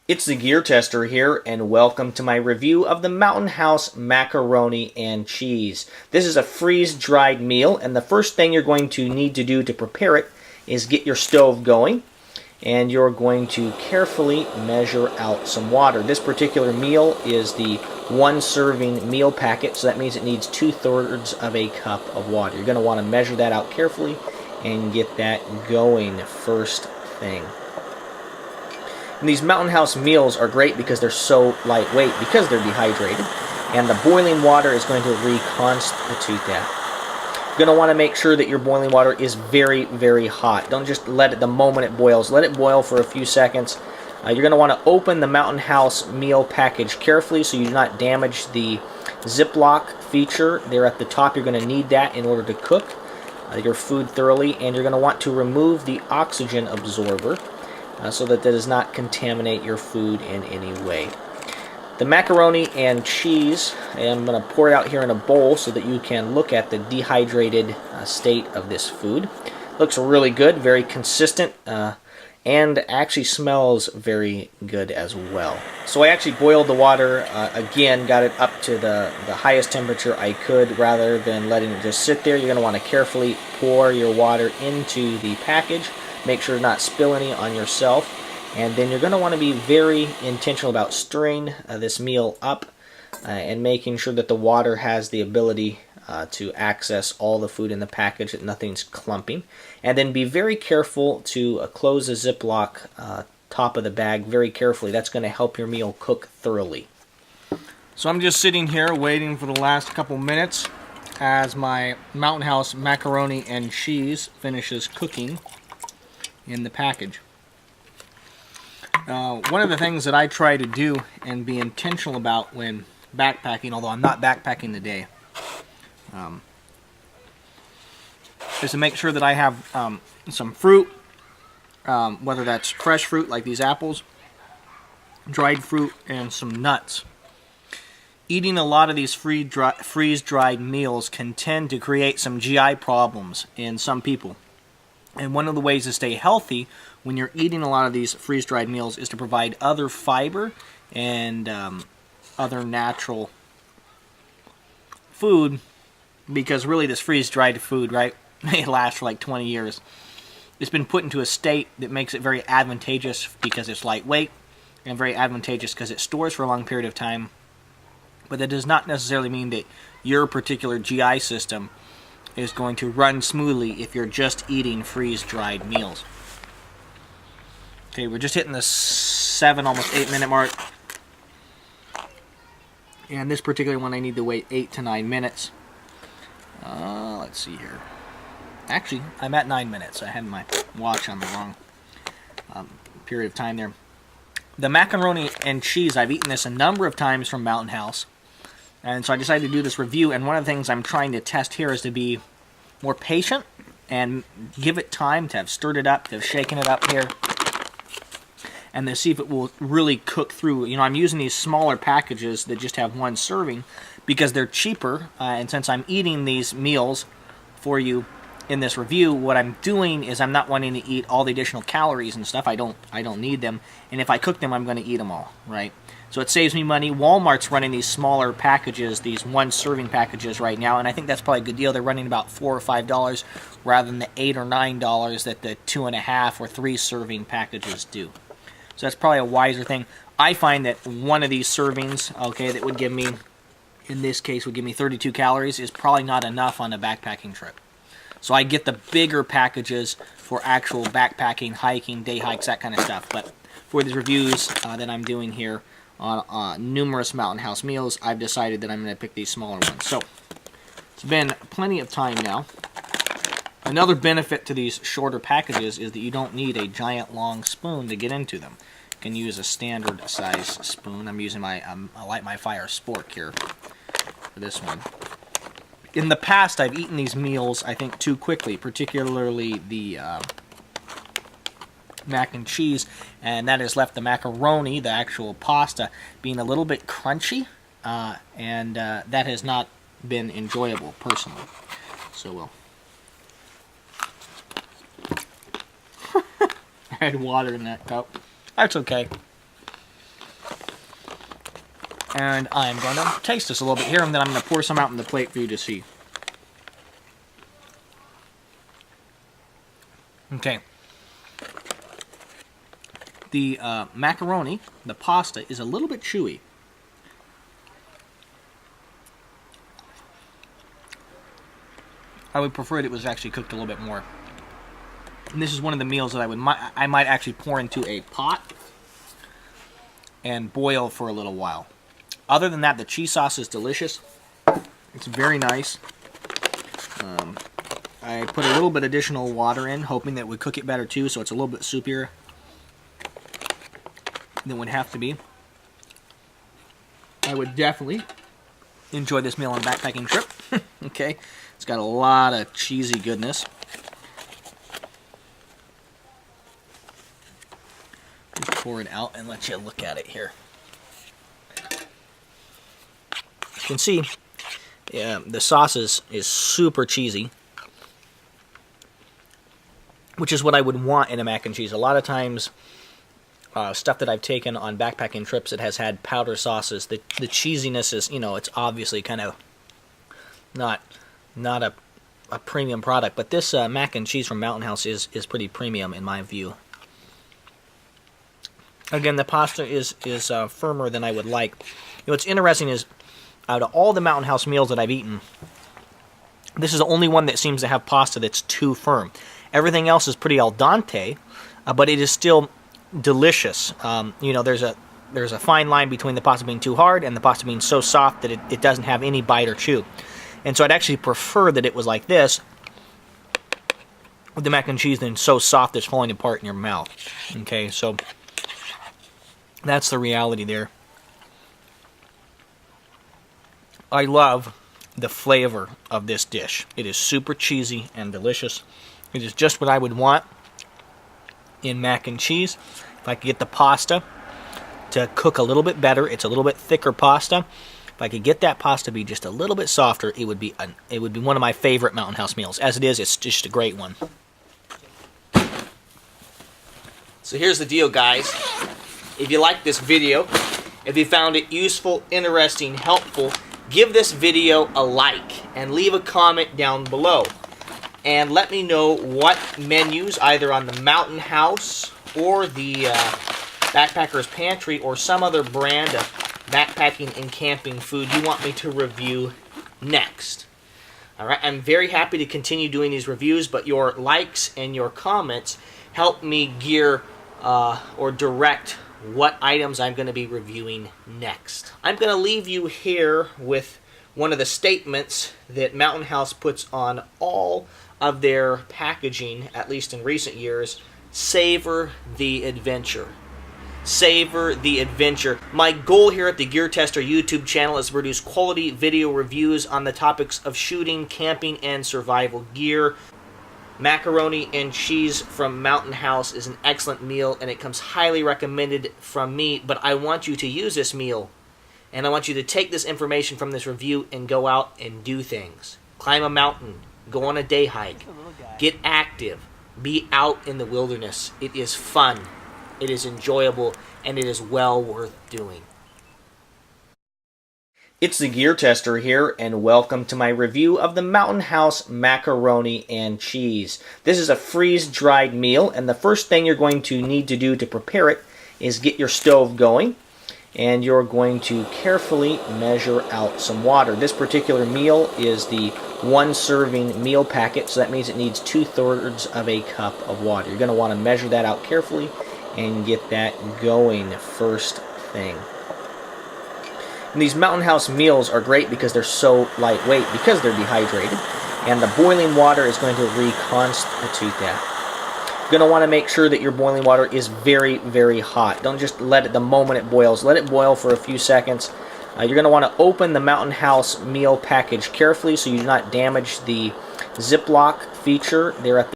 It's the Gear Tester here, and welcome to my review of the Mountain House macaroni and cheese. This is a freeze-dried meal, and the first thing you're going to need to do to prepare it is get your stove going, and you're going to carefully measure out some water. This particular meal is the one-serving meal packet, so that means it needs 2/3 of a cup of water. You're going to want to measure that out carefully and get that going first thing. And these Mountain House meals are great because they're so lightweight, because they're dehydrated, and the boiling water is going to reconstitute that. You're going to want to make sure that your boiling water is very, very hot. Don't just let it the moment it boils. Let it boil for a few seconds. You're going to want to open the Mountain House meal package carefully so you do not damage the Ziploc feature there at the top. You're going to need that in order to cook your food thoroughly, and you're going to want to remove the oxygen absorber so that does not contaminate your food in any way. The macaroni and cheese, I'm going to pour it out here in a bowl so that you can look at the dehydrated state of this food. Looks really good, very consistent, and actually smells very good as well. So I actually boiled the water again, got it up to the highest temperature I could rather than letting it just sit there. You're going to want to carefully pour your water into the package. Make sure to not spill any on yourself, and then you're going to want to be very intentional about stirring this meal up and making sure that the water has the ability to access all the food in the package, that nothing's clumping. And then be very careful to close the Ziploc top of the bag very carefully. That's going to help your meal cook thoroughly. So I'm just sitting here waiting for the last couple minutes as my Mountain House macaroni and cheese finishes cooking in the package. One of the things that I try to do and be intentional about when backpacking, although I'm not backpacking today, is to make sure that I have some fruit, whether that's fresh fruit like these apples, dried fruit, and some nuts. Eating a lot of these freeze-dried meals can tend to create some GI problems in some people. And one of the ways to stay healthy when you're eating a lot of these freeze-dried meals is to provide other fiber and other natural food, because really this freeze-dried food, right, may last for like 20 years. It's been put into a state that makes it very advantageous because it's lightweight, and very advantageous because it stores for a long period of time. But that does not necessarily mean that your particular GI system is going to run smoothly if you're just eating freeze-dried meals. Okay, we're just hitting the 7, almost 8 minute mark. And this particular one I need to wait 8 to 9 minutes. Let's see here. Actually, I'm at 9 minutes. I had my watch on the wrong period of time there. The macaroni and cheese, I've eaten this a number of times from Mountain House. And so I decided to do this review, and one of the things I'm trying to test here is to be more patient and give it time to have stirred it up, to have shaken it up here, and to see if it will really cook through. You know, I'm using these smaller packages that just have one serving because they're cheaper, and since I'm eating these meals for you in this review, what I'm doing is I'm not wanting to eat all the additional calories and stuff. I don't need them, and if I cook them, I'm going to eat them all, right? So it saves me money. Walmart's running these smaller packages, these one-serving packages right now, and I think that's probably a good deal. They're running about $4 or $5 rather than the $8 or $9 that the 2.5 or 3-serving packages do. So that's probably a wiser thing. I find that one of these servings, okay, that would give me, in this case, would give me 32 calories is probably not enough on a backpacking trip. So I get the bigger packages for actual backpacking, hiking, day hikes, that kind of stuff. But for these reviews that I'm doing here on numerous Mountain House meals, I've decided that I'm going to pick these smaller ones. So it's been plenty of time now. Another benefit to these shorter packages is that you don't need a giant long spoon to get into them. You can use a standard size spoon. I'm using my Light My Fire spork here for this one. In the past, I've eaten these meals, I think, too quickly, particularly the mac and cheese, and that has left the macaroni, the actual pasta, being a little bit crunchy, and that has not been enjoyable, personally. So, well, I had water in that cup. That's okay. And I'm going to taste this a little bit here, and then I'm going to pour some out on the plate for you to see. Okay. The macaroni, the pasta, is a little bit chewy. I would prefer it was actually cooked a little bit more. And this is one of the meals that I might actually pour into a pot and boil for a little while. Other than that, the cheese sauce is delicious. It's very nice. I put a little bit additional water in, hoping that it would cook it better too, so it's a little bit soupier than it would have to be. I would definitely enjoy this meal on a backpacking trip. Okay, it's got a lot of cheesy goodness. Just pour it out and let you look at it here. You can see the sauce is super cheesy, which is what I would want in a mac and cheese. A lot of times, stuff that I've taken on backpacking trips that has had powder sauces, the cheesiness is, you know, it's obviously kind of not a premium product, but this mac and cheese from Mountain House is pretty premium in my view. Again, the pasta is firmer than I would like. You know, what's interesting is, out of all the Mountain House meals that I've eaten, this is the only one that seems to have pasta that's too firm. Everything else is pretty al dente, but it is still delicious. You know, there's a fine line between the pasta being too hard and the pasta being so soft that it doesn't have any bite or chew. And so I'd actually prefer that it was like this with the mac and cheese than so soft it's falling apart in your mouth. Okay, so that's the reality there. I love the flavor of this dish. It is super cheesy and delicious. It is just what I would want in mac and cheese. If I could get the pasta to cook a little bit better, it's a little bit thicker pasta. If I could get that pasta to be just a little bit softer, it would be one of my favorite Mountain House meals. As it is, it's just a great one. So here's the deal, guys. If you liked this video, if you found it useful, interesting, helpful, give this video a like and leave a comment down below. And let me know what menus, either on the Mountain House or the Backpacker's Pantry or some other brand of backpacking and camping food you want me to review next. Alright, I'm very happy to continue doing these reviews, but your likes and your comments help me gear or direct what items I'm going to be reviewing next. I'm going to leave you here with one of the statements that Mountain House puts on all of their packaging, at least in recent years: savor the adventure. Savor the adventure. My goal here at the Gear Tester YouTube channel is to produce quality video reviews on the topics of shooting, camping, and survival gear. Macaroni and cheese from Mountain House is an excellent meal, and it comes highly recommended from me, but I want you to use this meal, and I want you to take this information from this review and go out and do things. Climb a mountain, go on a day hike, get active, be out in the wilderness. It is fun, it is enjoyable, and it is well worth doing. It's the Gear Tester here, and welcome to my review of the Mountain House macaroni and cheese. This is a freeze-dried meal, and the first thing you're going to need to do to prepare it is get your stove going, and you're going to carefully measure out some water. This particular meal is the 1-serving meal packet, so that means it needs 2/3 of a cup of water. You're going to want to measure that out carefully and get that going first thing. And these Mountain House meals are great because they're so lightweight, because they're dehydrated, and the boiling water is going to reconstitute that. You're going to want to make sure that your boiling water is very, very hot. Don't just let it the moment it boils. Let it boil for a few seconds. You're going to want to open the Mountain House meal package carefully so you do not damage the Ziploc feature there at the